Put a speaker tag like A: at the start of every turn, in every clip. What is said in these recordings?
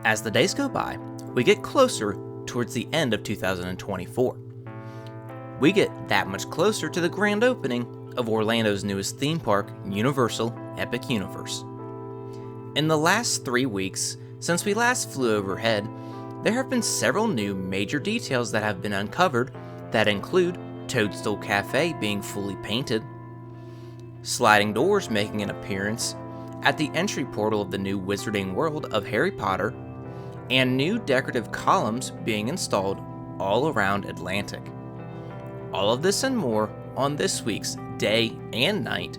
A: As the days go by, we get closer towards the end of 2024. We get that much closer to the grand opening of Orlando's newest theme park, Universal Epic Universe. In the last 3 weeks since we last flew overhead, there have been several new major details that have been uncovered that include Toadstool Cafe being fully painted, sliding doors making an appearance at the entry portal of the new Wizarding World of Harry Potter, and new decorative columns being installed all around Atlantic. All of this and more on this week's Day and Night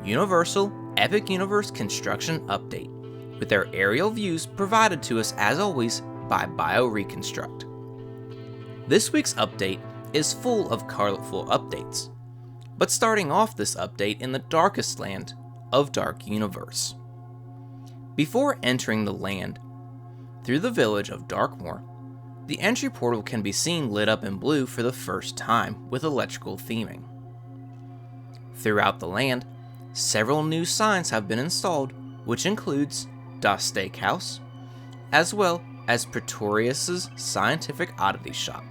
A: Universal Epic Universe Construction Update, with their aerial views provided to us as always by BioReconstruct. This week's update is full of colorful updates, but starting off this update in the darkest land of Dark Universe. Before entering the land, through the village of Darkmoor, the entry portal can be seen lit up in blue for the first time with electrical theming. Throughout the land, several new signs have been installed, which includes Das Steakhouse, as well as Pretorius's Scientific Oddity Shop.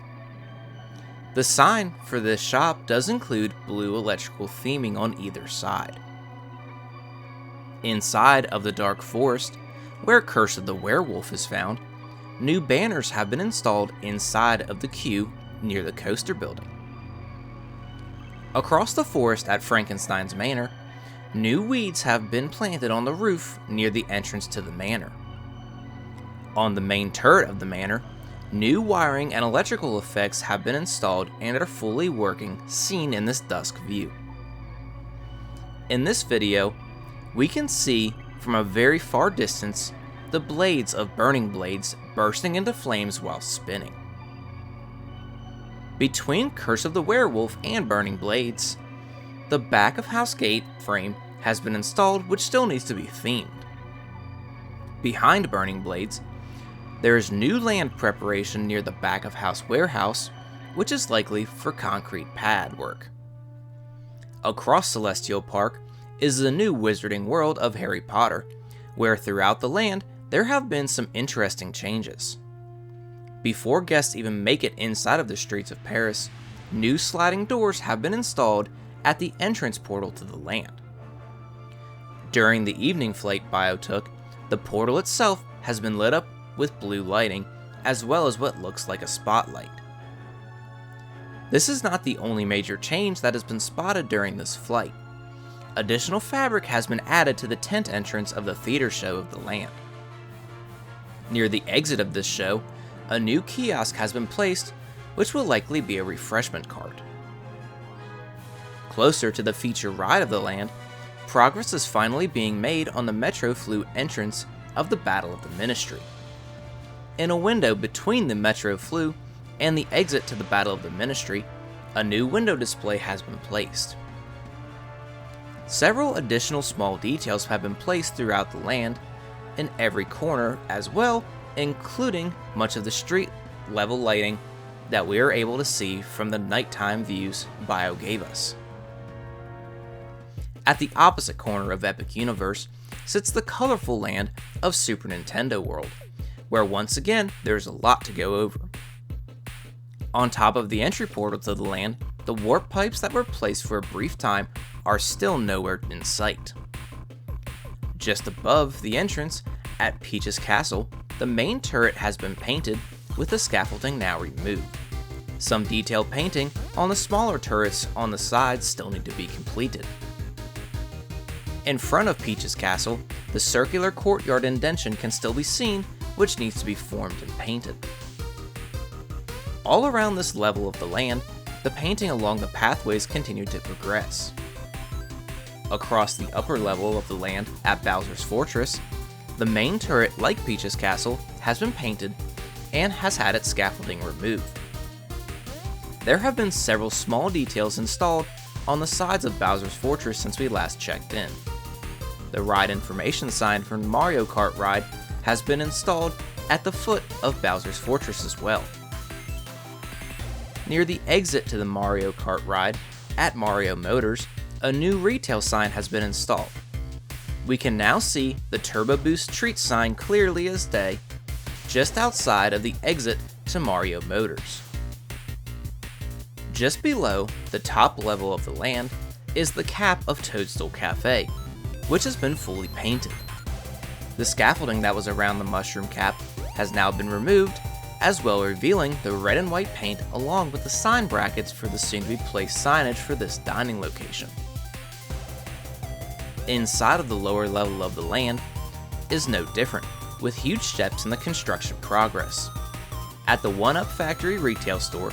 A: The sign for this shop does include blue electrical theming on either side. Inside of the Dark Forest, where Curse of the Werewolf is found, new banners have been installed inside of the queue near the coaster building. Across the forest at Frankenstein's Manor, new weeds have been planted on the roof near the entrance to the manor. On the main turret of the manor, new wiring and electrical effects have been installed and are fully working, seen in this dusk view. In this video, we can see from a very far distance the blades of burning blades bursting into flames while spinning. Between Curse of the Werewolf and burning blades, the back of house gate frame has been installed, which still needs to be themed. Behind burning blades, there is new land preparation near the back of house warehouse, which is likely for concrete pad work. Across Celestial Park is the new Wizarding World of Harry Potter, where throughout the land there have been some interesting changes. Before guests even make it inside of the streets of Paris, new sliding doors have been installed at the entrance portal to the land. During the evening flight Bio took, the portal itself has been lit up with blue lighting, as well as what looks like a spotlight. This is not the only major change that has been spotted during this flight. Additional fabric has been added to the tent entrance of the theater show of the land. Near the exit of this show, a new kiosk has been placed, which will likely be a refreshment cart. Closer to the feature ride of the land, progress is finally being made on the Metro Flute entrance of the Battle of the Ministry. In a window between the Metro Flute and the exit to the Battle of the Ministry, a new window display has been placed. Several additional small details have been placed throughout the land, in every corner as well, including much of the street level lighting that we are able to see from the nighttime views Bio gave us. At the opposite corner of Epic Universe sits the colorful land of Super Nintendo World, where once again there's a lot to go over. On top of the entry portal to the land, the warp pipes that were placed for a brief time are still nowhere in sight. Just above the entrance at Peach's Castle, the main turret has been painted with the scaffolding now removed. Some detailed painting on the smaller turrets on the sides still need to be completed. In front of Peach's Castle, the circular courtyard indentation can still be seen, which needs to be formed and painted. All around this level of the land, the painting along the pathways continued to progress. Across the upper level of the land at Bowser's Fortress, the main turret, like Peach's Castle, has been painted and has had its scaffolding removed. There have been several small details installed on the sides of Bowser's Fortress since we last checked in. The ride information sign from the Mario Kart ride has been installed at the foot of Bowser's Fortress as well. Near the exit to the Mario Kart ride at Mario Motors, a new retail sign has been installed. We can now see the Turbo Boost treat sign clearly as day, just outside of the exit to Mario Motors. Just below the top level of the land is the cap of Toadstool Cafe, which has been fully painted. The scaffolding that was around the mushroom cap has now been removed, as well revealing the red and white paint along with the sign brackets for the soon-to-be-placed signage for this dining location. Inside of the lower level of the land is no different, with huge steps in the construction progress. At the 1UP Factory retail store,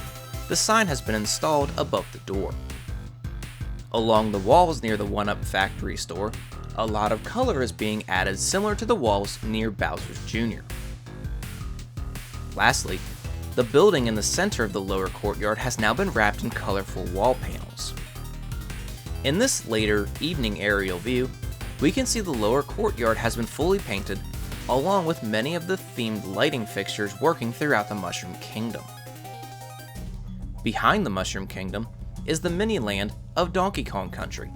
A: the sign has been installed above the door. Along the walls near the 1UP Factory store, a lot of color is being added similar to the walls near Bowser's Jr. Lastly, the building in the center of the lower courtyard has now been wrapped in colorful wall panels. In this later evening aerial view, we can see the lower courtyard has been fully painted, along with many of the themed lighting fixtures working throughout the Mushroom Kingdom. Behind the Mushroom Kingdom is the mini-land of Donkey Kong Country.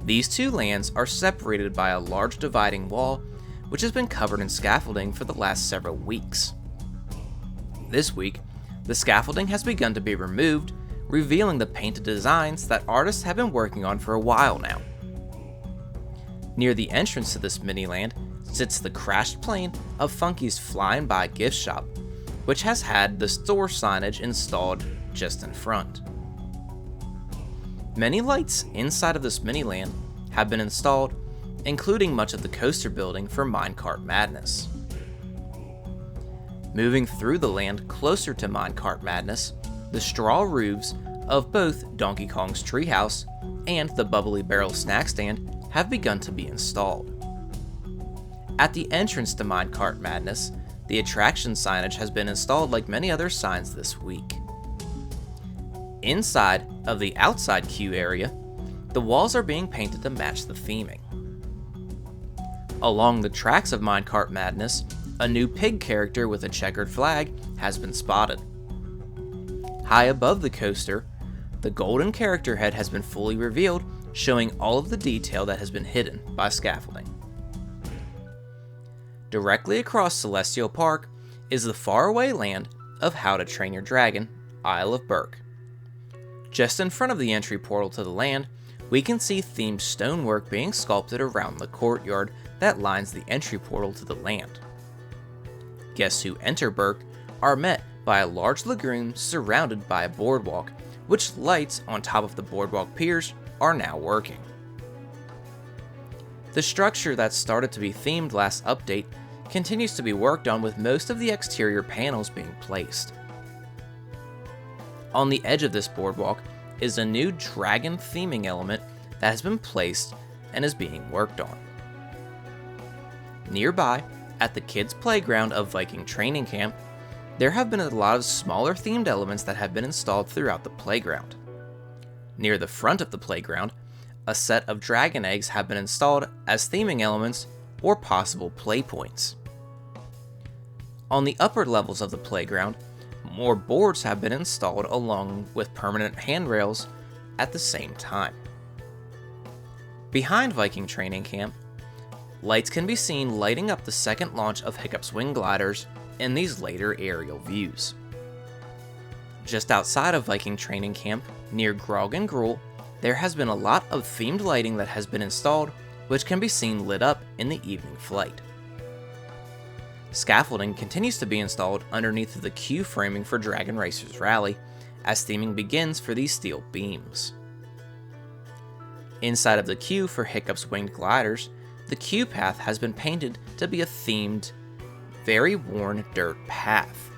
A: These two lands are separated by a large dividing wall, which has been covered in scaffolding for the last several weeks. This week, the scaffolding has begun to be removed, revealing the painted designs that artists have been working on for a while now. Near the entrance to this mini-land sits the crashed plane of Funky's Flying By gift shop, which has had the store signage installed just in front. Many lights inside of this mini-land have been installed, including much of the coaster building for Minecart Madness. Moving through the land closer to Minecart Madness, the straw roofs of both Donkey Kong's treehouse and the Bubbly Barrel snack stand have begun to be installed. At the entrance to Minecart Madness, the attraction signage has been installed like many other signs this week. Inside of the outside queue area, the walls are being painted to match the theming. Along the tracks of Minecart Madness, a new pig character with a checkered flag has been spotted. High above the coaster, the golden character head has been fully revealed, showing all of the detail that has been hidden by scaffolding. Directly across Celestial Park is the faraway land of How to Train Your Dragon, Isle of Burk. Just in front of the entry portal to the land, we can see themed stonework being sculpted around the courtyard that lines the entry portal to the land. Guests who enter Burk are met by a large lagoon surrounded by a boardwalk, which lights on top of the boardwalk piers are now working. The structure that started to be themed last update continues to be worked on, with most of the exterior panels being placed. On the edge of this boardwalk is a new dragon theming element that has been placed and is being worked on. Nearby, at the kids' playground of Viking Training Camp, there have been a lot of smaller themed elements that have been installed throughout the playground. Near the front of the playground, a set of dragon eggs have been installed as theming elements or possible play points. On the upper levels of the playground, more boards have been installed along with permanent handrails at the same time. Behind Viking Training Camp, lights can be seen lighting up the second launch of Hiccup's wing gliders in these later aerial views. Just outside of Viking Training Camp, near Grog and Gruel, there has been a lot of themed lighting that has been installed, which can be seen lit up in the evening flight. Scaffolding continues to be installed underneath the queue framing for Dragon Racers Rally, as theming begins for these steel beams. Inside of the queue for Hiccup's winged gliders, the queue path has been painted to be a themed, very worn dirt path.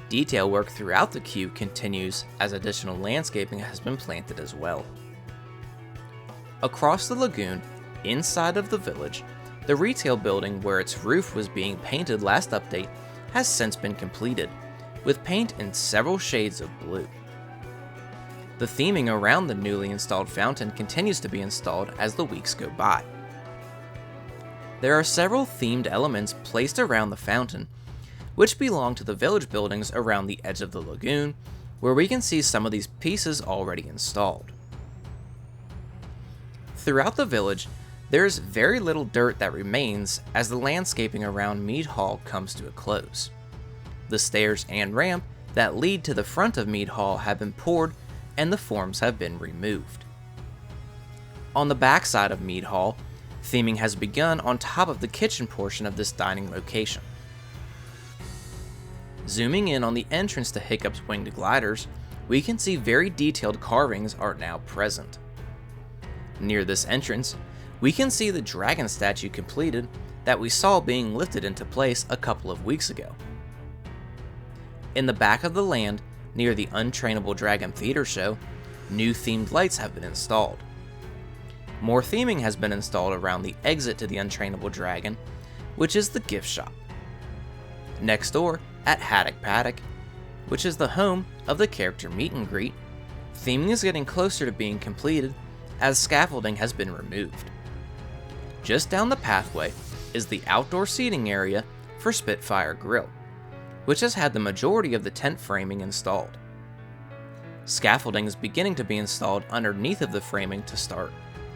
A: Detail work throughout the queue continues as additional landscaping has been planted as well. Across the lagoon, inside of the village, the retail building where its roof was being painted last update has since been completed, with paint in several shades of blue. The theming around the newly installed fountain continues to be installed as the weeks go by. There are several themed elements placed around the fountain, which belong to the village buildings around the edge of the lagoon, where we can see some of these pieces already installed. Throughout the village, There is very little dirt that remains as the landscaping around Mead Hall comes to a close. The stairs and ramp that lead to the front of Mead Hall have been poured and the forms have been removed. On the back side of Mead Hall, theming has begun on top of the kitchen portion of this dining location. Zooming in on the entrance to Hiccup's winged gliders, we can see very detailed carvings are now present. Near this entrance, we can see the dragon statue completed that we saw being lifted into place a couple of weeks ago. In the back of the land, near the Untrainable Dragon Theater Show, new themed lights have been installed. More theming has been installed around the exit to the Untrainable Dragon, which is the gift shop. Next door, at Haddock Paddock, which is the home of the character meet and greet, theming is getting closer to being completed as scaffolding has been removed. Just down the pathway is the outdoor seating area for Spitfire Grill, which has had the majority of the tent framing installed. Scaffolding is beginning to be installed underneath of the framing to start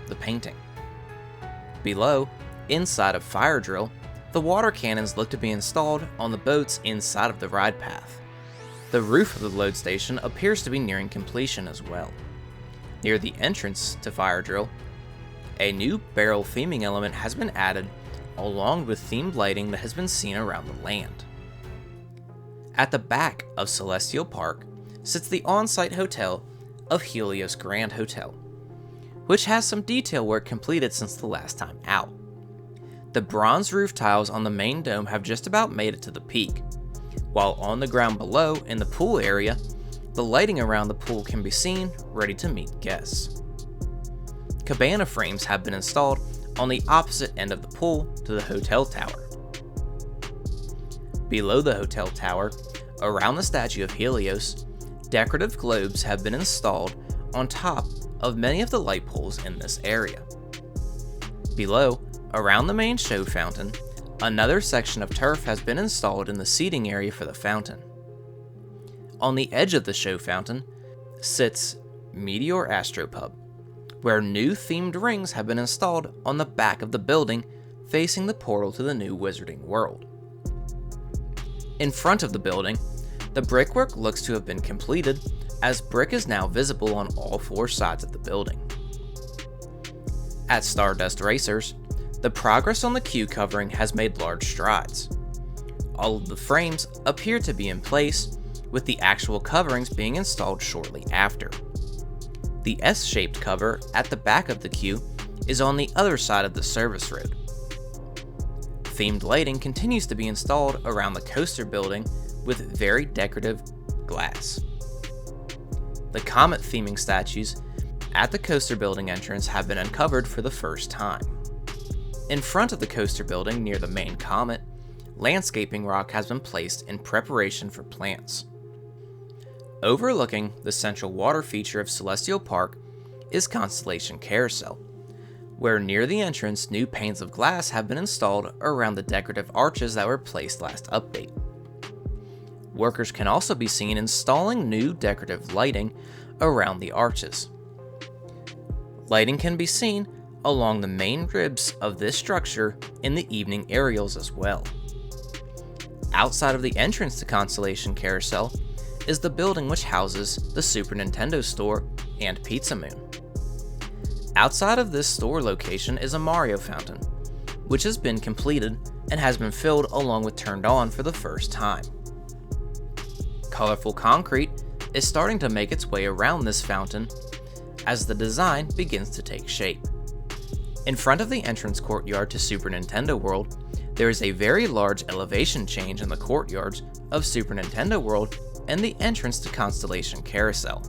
A: the painting. Below, inside of Fire Drill, the water cannons look to be installed on the boats inside of the ride path. The roof of the load station appears to be nearing completion as well. Near the entrance to Fire Drill, a new barrel theming element has been added along with themed lighting that has been seen around the land. At the back of Celestial Park sits the on-site hotel of Helios Grand Hotel, which has some detail work completed since the last time out. The bronze roof tiles on the main dome have just about made it to the peak, while on the ground below in the pool area, the lighting around the pool can be seen ready to meet guests. Cabana frames have been installed on the opposite end of the pool to the hotel tower. Below the hotel tower, around the statue of Helios, decorative globes have been installed on top of many of the light poles in this area. Below, around the main show fountain, another section of turf has been installed in the seating area for the fountain. On the edge of the show fountain sits Meteor Astropub, where new themed rings have been installed on the back of the building facing the portal to the new Wizarding World. In front of the building, the brickwork looks to have been completed, as brick is now visible on all four sides of the building. At Stardust Racers, the progress on the queue covering has made large strides. All of the frames appear to be in place, with the actual coverings being installed shortly after. The S-shaped cover at the back of the queue is on the other side of the service road. Themed lighting continues to be installed around the coaster building with very decorative glass. The comet theming statues at the coaster building entrance have been uncovered for the first time. In front of the coaster building near the main comet, landscaping rock has been placed in preparation for plants. Overlooking the central water feature of Celestial Park is Constellation Carousel, where near the entrance new panes of glass have been installed around the decorative arches that were placed last update. Workers can also be seen installing new decorative lighting around the arches. Lighting can be seen along the main ribs of this structure in the evening aerials as well. Outside of the entrance to Constellation Carousel is the building which houses the Super Nintendo store and Pizza Moon. Outside of this store location is a Mario fountain, which has been completed and has been filled along with turned on for the first time. Colorful concrete is starting to make its way around this fountain as the design begins to take shape. In front of the entrance courtyard to Super Nintendo World, there is a very large elevation change in the courtyards of Super Nintendo World and the entrance to Constellation Carousel.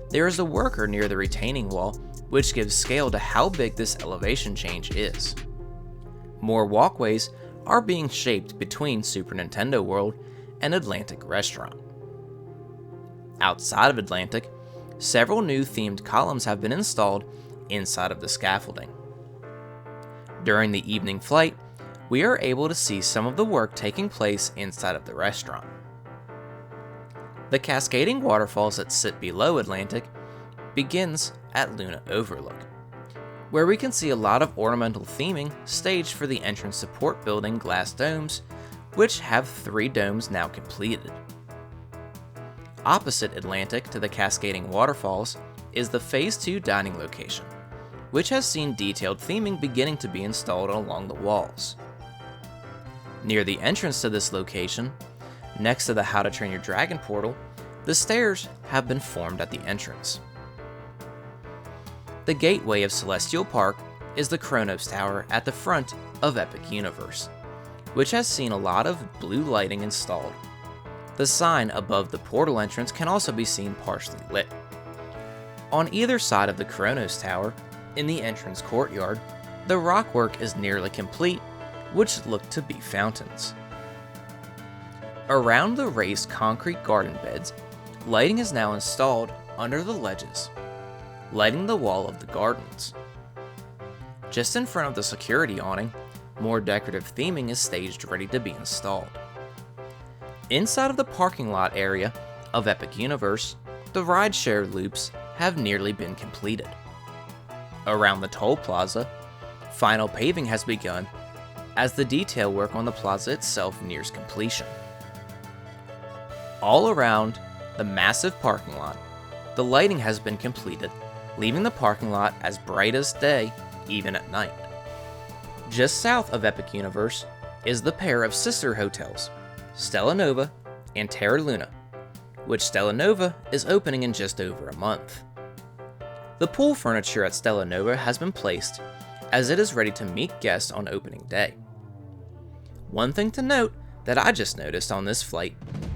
A: There is a worker near the retaining wall, which gives scale to how big this elevation change is. More walkways are being shaped between Super Nintendo World and Atlantic Restaurant. Outside of Atlantic, several new themed columns have been installed inside of the scaffolding. During the evening flight, we are able to see some of the work taking place inside of the restaurant. The cascading waterfalls that sit below Atlantic begins at Luna Overlook, where we can see a lot of ornamental theming staged for the entrance support building glass domes, which have 3 domes now completed. Opposite Atlantic to the cascading waterfalls is the Phase 2 dining location, which has seen detailed theming beginning to be installed along the walls. Near the entrance to this location, next to the How to Train Your Dragon portal, the stairs have been formed at the entrance. The gateway of Celestial Park is the Kronos Tower at the front of Epic Universe, which has seen a lot of blue lighting installed. The sign above the portal entrance can also be seen partially lit. On either side of the Kronos Tower, in the entrance courtyard, the rockwork is nearly complete, which look to be fountains. Around the raised concrete garden beds, lighting is now installed under the ledges, lighting the wall of the gardens. Just in front of the security awning, more decorative theming is staged ready to be installed. Inside of the parking lot area of Epic Universe, the rideshare loops have nearly been completed. Around the toll plaza, final paving has begun as the detail work on the plaza itself nears completion. All around the massive parking lot, the lighting has been completed, leaving the parking lot as bright as day, even at night. Just south of Epic Universe is the pair of sister hotels, Stella Nova and Terra Luna, which Stella Nova is opening in just over a month. The pool furniture at Stella Nova has been placed as it is ready to meet guests on opening day. One thing to note that I just noticed on this flight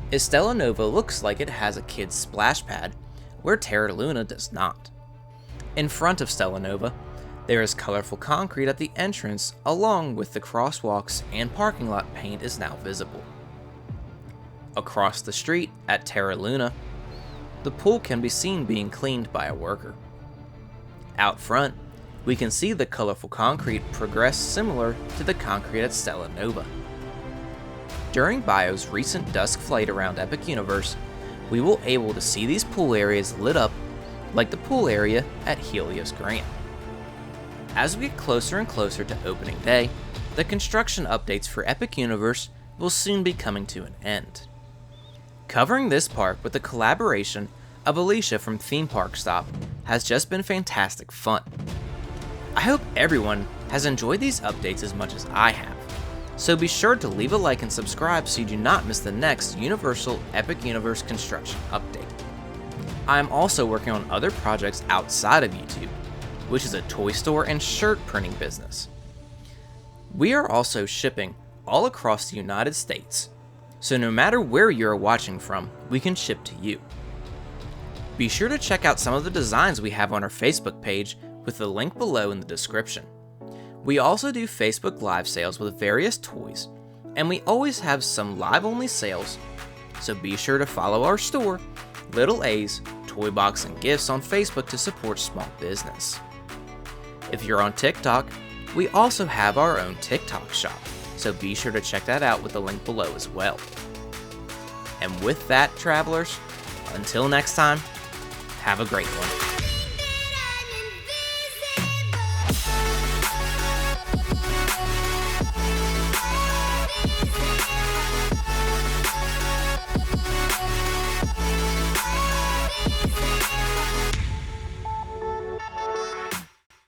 A: is Stella Nova looks like it has a kid's splash pad where Terra Luna does not. In front of Stella Nova, there is colorful concrete at the entrance along with the crosswalks and parking lot paint is now visible. Across the street at Terra Luna, the pool can be seen being cleaned by a worker. Out front, we can see the colorful concrete progress similar to the concrete at Stella Nova. During Bio's recent dusk flight around Epic Universe, we will able to see these pool areas lit up like the pool area at Helios Grand. As we get closer and closer to opening day, the construction updates for Epic Universe will soon be coming to an end. Covering this park with the collaboration of Alicia from Theme Park Stop has just been fantastic fun. I hope everyone has enjoyed these updates as much as I have, so be sure to leave a like and subscribe so you do not miss the next Universal Epic Universe construction update. I am also working on other projects outside of YouTube, which is a toy store and shirt printing business. We are also shipping all across the United States, so no matter where you are watching from, we can ship to you. Be sure to check out some of the designs we have on our Facebook page with the link below in the description. We also do Facebook Live sales with various toys, and we always have some live-only sales, so be sure to follow our store, Little A's Toy Box and Gifts on Facebook to support small business. If you're on TikTok, we also have our own TikTok shop, so be sure to check that out with the link below as well. And with that, travelers, until next time, have a great one.